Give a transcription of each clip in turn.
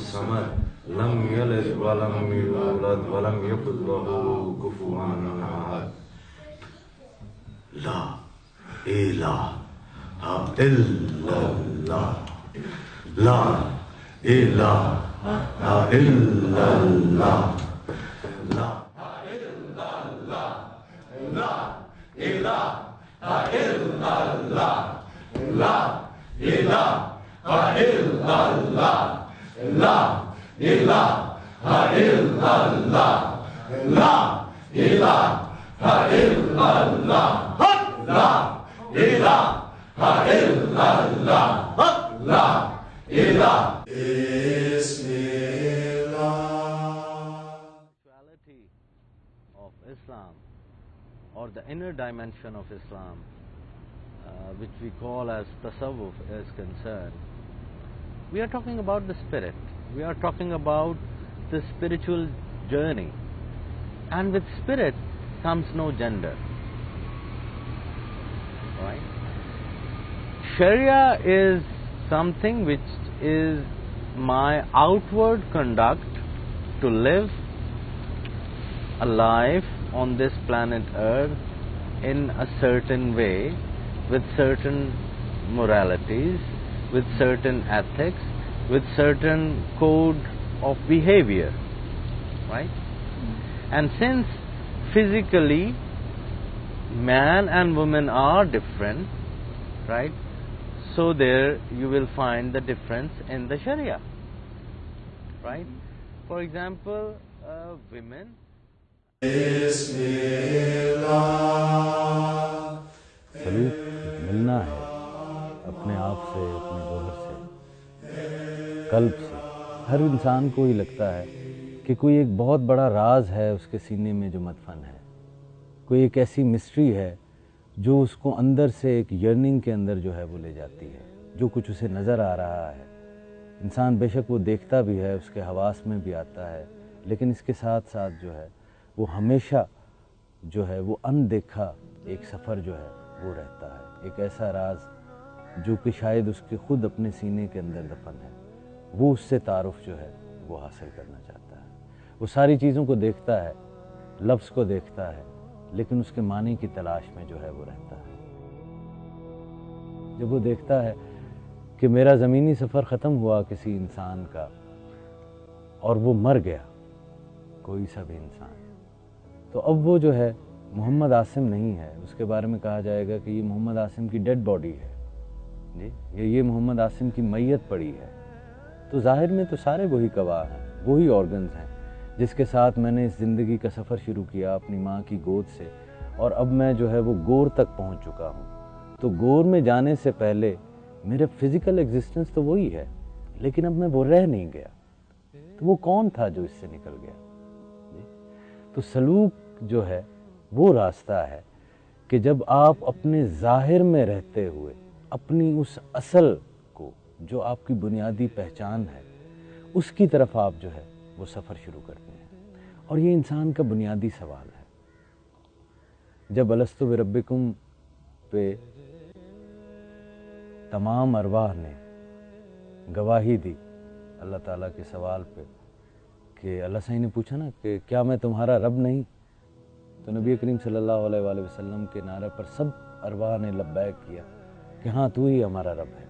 Samad lump यलिद वलम यूलद वलम यकुल लहू कुफुवन अहद। ला इलाहा इल्लल्लाह, ला इलाहा इल्लल्लाह, ला इलाहा इल्लल्लाह, ला इलाहा इल्लल्लाह, ला इलाहा इल्लल्लाह, ला इलाहा इल्लल्लाह, ला इलाहा इल्लल्लाह, ला इलाहा। Spirituality of Islam, or the inner dimension of Islam, which we call as tasawwuf, is concerned, we are talking about the spirit. We are talking about the spiritual journey, and with spirit comes no gender. Right? Sharia is something which is my outward conduct to live a life on this planet Earth in a certain way, with certain moralities, with certain ethics, with certain code of behavior, right? And since physically man and woman are different, right? So there you will find the difference in the Sharia, right? For example, women. सलूक मिलना है अपने आप से, अपने जौहर से, कल्ब से। हर इंसान को ही लगता है कि कोई एक बहुत बड़ा राज है उसके सीने में जो मदफन है, कोई एक ऐसी मिस्ट्री है जो उसको अंदर से एक यर्निंग के अंदर जो है वो ले जाती है, जो कुछ उसे नज़र आ रहा है। इंसान बेशक वो देखता भी है, उसके हवास में भी आता है, लेकिन इसके साथ साथ जो है वो हमेशा जो है वो अनदेखा एक सफ़र जो है वो रहता है। एक ऐसा राज जो कि शायद उसके खुद अपने सीने के अंदर दफन है, वो उससे तारुफ जो है वो हासिल करना चाहता है। वो सारी चीज़ों को देखता है, लफ्ज़ को देखता है, लेकिन उसके मानी की तलाश में जो है वो रहता है। जब वो देखता है कि मेरा ज़मीनी सफ़र ख़त्म हुआ किसी इंसान का और वो मर गया, कोई सा भी इंसान, तो अब वो जो है मोहम्मद आसिम नहीं है। उसके बारे में कहा जाएगा कि ये मोहम्मद आसिम की डेड बॉडी है जी, ये मोहम्मद आसिम की मैयत पड़ी है। तो ज़ाहिर में तो सारे वही गवाह हैं, वही ऑर्गन्स हैं जिसके साथ मैंने इस ज़िंदगी का सफ़र शुरू किया अपनी माँ की गोद से, और अब मैं जो है वो गोर तक पहुँच चुका हूँ। तो गोर में जाने से पहले मेरे फिज़िकल एग्जिस्टेंस तो वही है, लेकिन अब मैं वो रह नहीं गया। तो वो कौन था जो इससे निकल गया जी? तो सलूक जो है वो रास्ता है कि जब आप अपने ज़ाहिर में रहते हुए अपनी उस असल को, जो आपकी बुनियादी पहचान है, उसकी तरफ आप जो है वो सफ़र शुरू करते हैं। और ये इंसान का बुनियादी सवाल है। जब अलस्तु बिरब्बिकुम पे तमाम अरवाह ने गवाही दी अल्लाह ताला के सवाल पे कि अल्लाह सही ने पूछा ना कि क्या मैं तुम्हारा रब नहीं, तो नबी करीम सल्लल्लाहु अलैहि वसल्लम के नारे पर सब अरवाह ने लब्बैक किया कि हाँ तू ही हमारा रब है।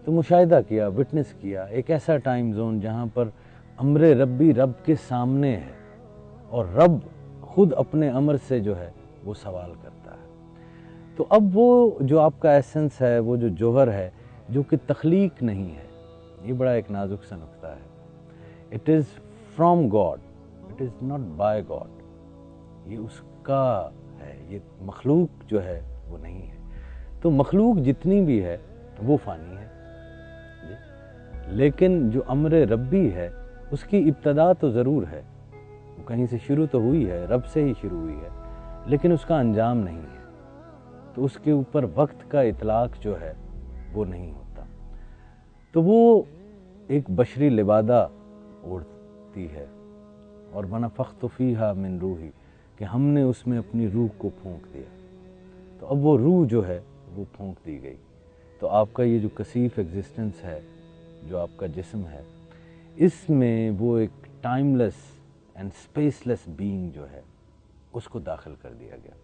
तो मुशाहिदा किया, विटनेस किया एक ऐसा टाइम जोन जहाँ पर अम्र रब्बी रब के सामने है और रब खुद अपने अमर से जो है वो सवाल करता है। तो अब वो जो आपका एसेंस है, वो जो जौहर है, जो कि तख्लीक नहीं है, ये बड़ा एक नाजुक सा नुक्ता है। It is from God, it is not by God. ये उसका है, ये मखलूक जो है वो नहीं है। तो मखलूक जितनी भी है वो फ़ानी है जी, लेकिन जो अम्र रब्बी है उसकी इब्तदा तो ज़रूर है, वो कहीं से शुरू तो हुई है, रब से ही शुरू हुई है, लेकिन उसका अंजाम नहीं है। तो उसके ऊपर वक्त का इतलाक जो है वो नहीं होता। तो वो एक बशरी लिबादा ओढ़ती है और वना फ़ख्तु फ़ीहा मिन रूही, कि हमने उसमें अपनी रूह को फूंक दिया। तो अब वो रूह जो है वो फूंक दी गई। तो आपका ये जो कसीफ एग्जिस्टेंस है, जो आपका जिस्म है, इसमें वो एक टाइमलेस एंड स्पेसलेस बीइंग जो है उसको दाखिल कर दिया गया.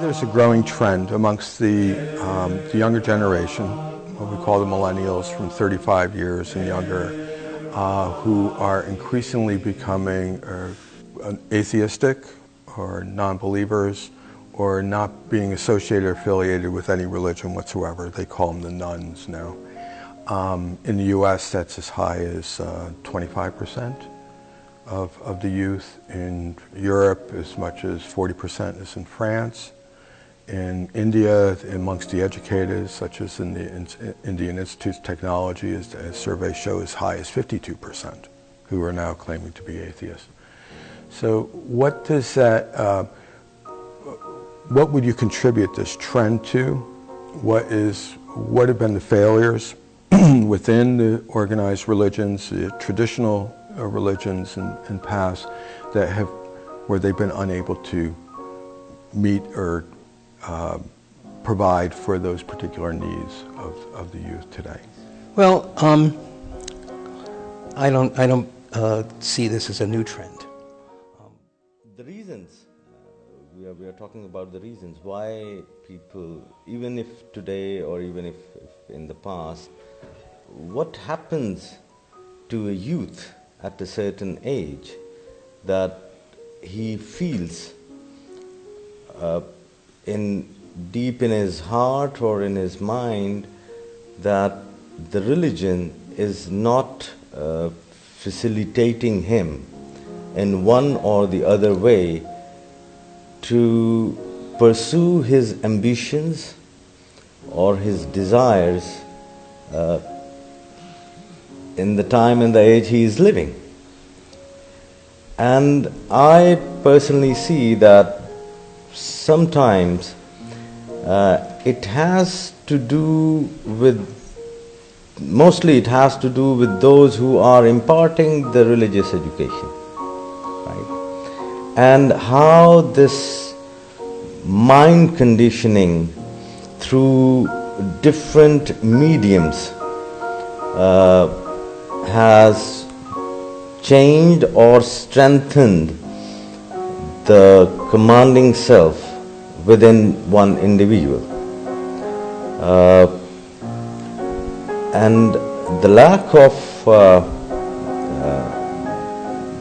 There's a growing trend amongst the younger generation, what we call the millennials from 35 years and younger, who are increasingly becoming atheistic or non-believers or not being associated or affiliated with any religion whatsoever. They call them the nuns now. In the US, that's as high as 25%. Of the youth. In Europe, as much as 40% is in France. In India, amongst the educated, such as in the Indian Institute of Technology, as surveys show, as high as 52%, who are now claiming to be atheists. So what does that, what would you contribute this trend to? What have been the failures within the organized religions, the traditional religions in past that have, where they've been unable to meet or provide for those particular needs of the youth today? Well, I don't see this as a new trend. The reasons, we are talking about the reasons why people, even if today or even if in the past, what happens to a youth at a certain age that he feels deep in his heart or in his mind that the religion is not facilitating him in one or the other way to pursue his ambitions or his desires in the time and the age he is living. And I personally see that sometimes it has to do with, mostly it has to do with those who are imparting the religious education, right? And how this mind conditioning through different mediums has changed or strengthened the commanding self within one individual. And the lack of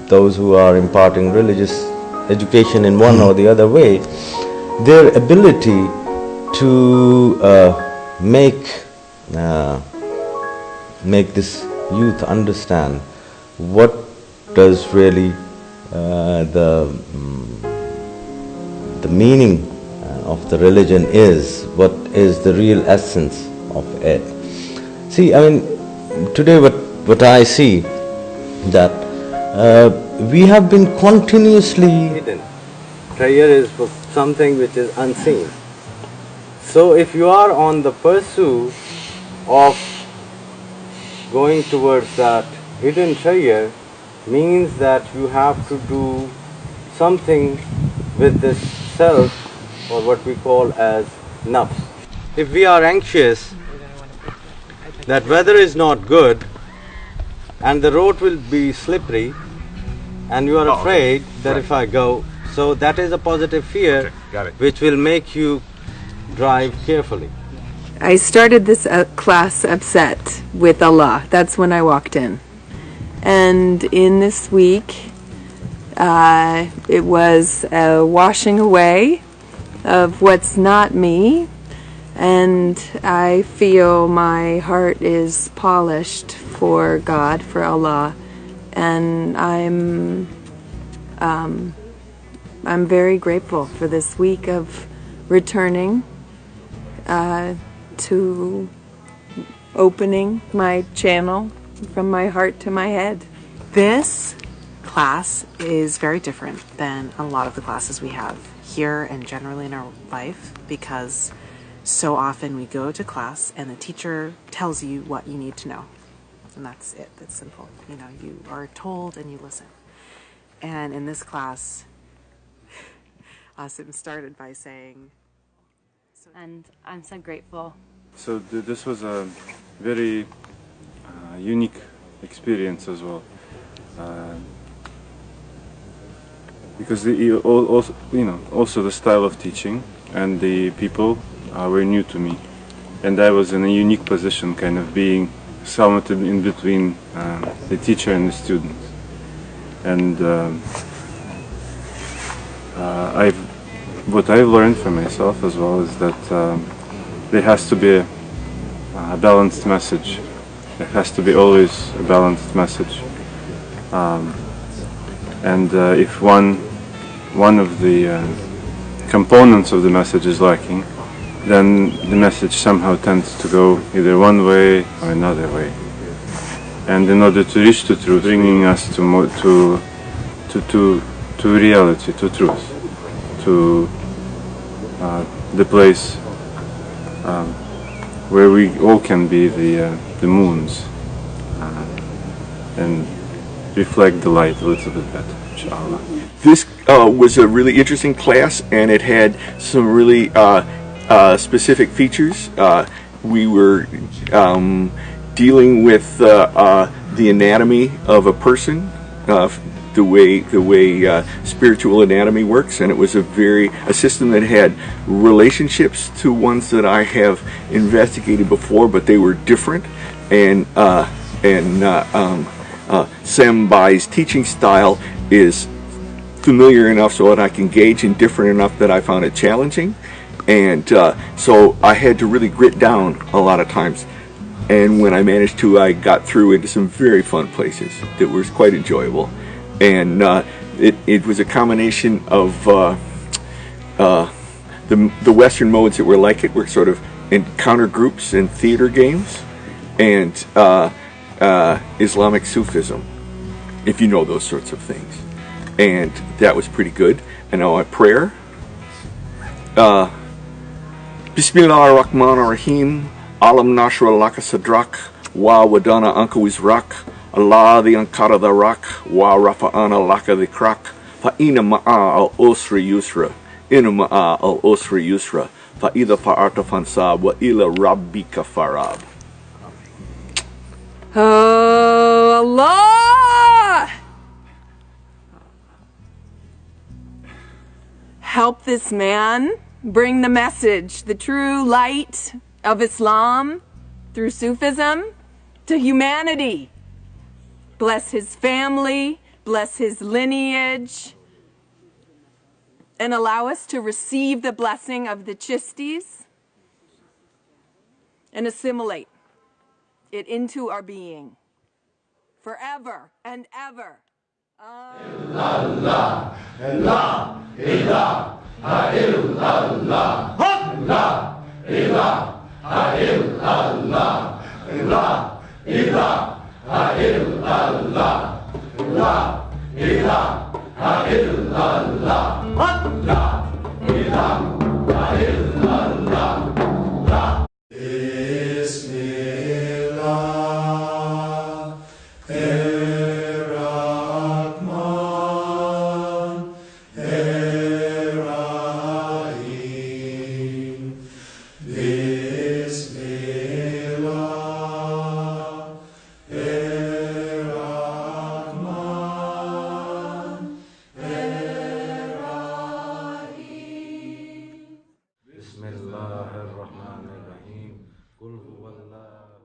those who are imparting religious education in one or the other way, their ability to make this youth understand what does really the meaning of the religion is, what is the real essence of it. See, I mean, today what I see that we have been continuously hidden. Prayer is something which is unseen. So if you are on the pursuit of going towards that hidden treasure, means that you have to do something with this self, or what we call as nafs. If we are anxious that weather is not good and the road will be slippery and you are afraid that if I go, so that is a positive fear which will make you drive carefully. I started this class upset with Allah. That's when I walked in. And in this week, it was a washing away of what's not me, and I feel my heart is polished for God, for Allah, and I'm very grateful for this week of returning to opening my channel from my heart to my head. This class is very different than a lot of the classes we have here and generally in our life, because so often we go to class and the teacher tells you what you need to know. And that's it. That's simple. You know, you are told and you listen. And in this class, Asim started by saying... And I'm so grateful So this was a very unique experience as well, because also the style of teaching and the people were new to me, and I was in a unique position, kind of being somewhat in between the teacher and the student. And what I've learned for myself as well is that there has to be a balanced message. There has to be always a balanced message. And if one of the components of the message is lacking, then the message somehow tends to go either one way or another way. And in order to reach the truth, bringing us to reality, to truth, to the place where we all can be the moons and reflect the light a little bit better, inshallah. This was a really interesting class, and it had some really specific features. We were dealing with the anatomy of a person, the way spiritual anatomy works, and it was a system that had relationships to ones that I have investigated before, but they were different. And Sam Bai's teaching style is familiar enough so that I can gauge, and different enough that I found it challenging. And so I had to really grit down a lot of times. And when I managed to, I got through into some very fun places that was quite enjoyable. And it was a combination of the Western modes that were like it were sort of encounter groups and theater games, and Islamic Sufism, if you know those sorts of things. And that was pretty good. And now a prayer. Bismillah ar-Rahman ar-Rahim. Alam Nashra Laka Sadrak. Wa Wadana Anka Wizrak. Allah the Ankara the Rak. Wa Rafa'ana Laka the Krak. Fa'ina ma'a al-Usri Yusra. Inna ma'a al-Usri Yusra. Fa'idha fa'arta fansab. Wa ila rabbika farab. Oh, Allah! Help this man bring the message, the true light of Islam through Sufism to humanity. Bless his family, bless his lineage, and allow us to receive the blessing of the Chistis and assimilate it into our being forever and ever. Allah, Allah, ilaha illallah, Allah, ilaha illallah, Allah, ilaha illallah, Allah, ilaha illallah, Allah, ilaha illallah. Bismillahirrahmanirrahim. Qul huwallahu